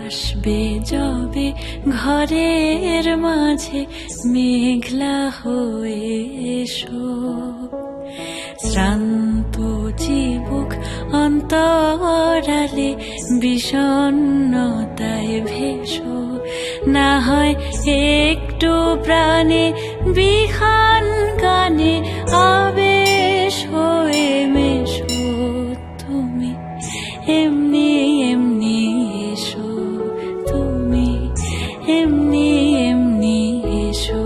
আসবে যবে ঘরের মাঝে মেঘলা হয়ে এসো, শ্রান্ত চিবুক অন্তরালে বিষণ্ণতায় ভেসো। না হয় একটু প্রাণে বিহান গানে আবেশ হয়ে মেশো। তুমি এমনি এমনি এসো, তুমি এমনি এমনি এসো।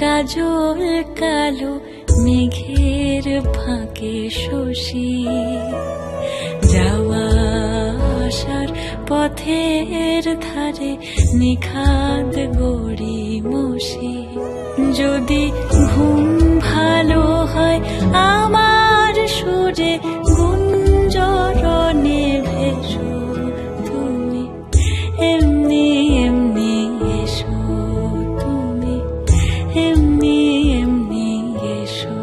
কাজল কালো মেঘের ফাঁকে শশী, যাওয়া আসার পথের ধারে নিখাদ গড়ি মশি। যদি ঘুম ভালো হয় আমার সুরে গুঞ্জরণে ভেসো। তুমি এমনি এমনি এসো, তুমি এমনি এমনি এসো।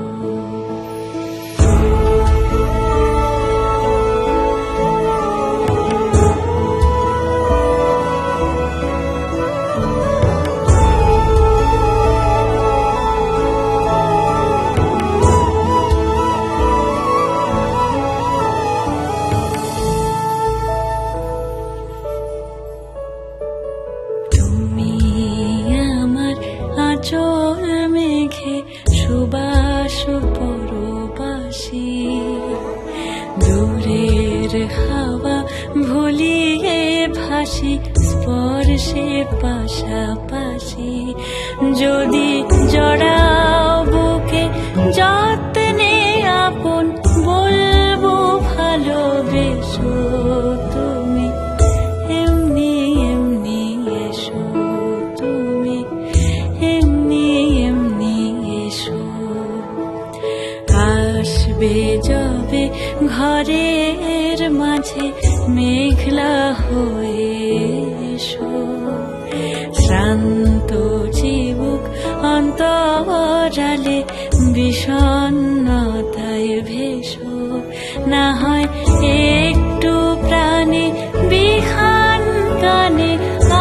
তুমি আমার আঁচল মেঘে সুবাস পরবাসী, দূরের হাওয়া ভুলিয়ে ভাসি স্পর্শে পাশাপাশি। যদি জড়াও বুকে যত্নে আপন বলবো ভালোবেসো। তুমি এমনি এমনি এসো, তুমি এমনি এমনি এসো। আসবে যবে ঘরের মাঝে মেঘলা হয়ে এসো, শ্রান্ত চিবুক অন্তরালে বিষণ্ণতায় ভেসো। না হয় একটু প্রাণে বিহান গানে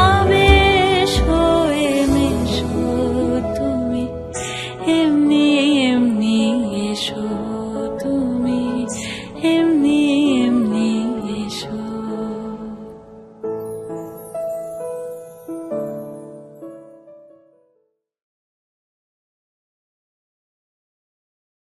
আবেশ হয়ে মেশো। তুমি এমনি এমনি এসো।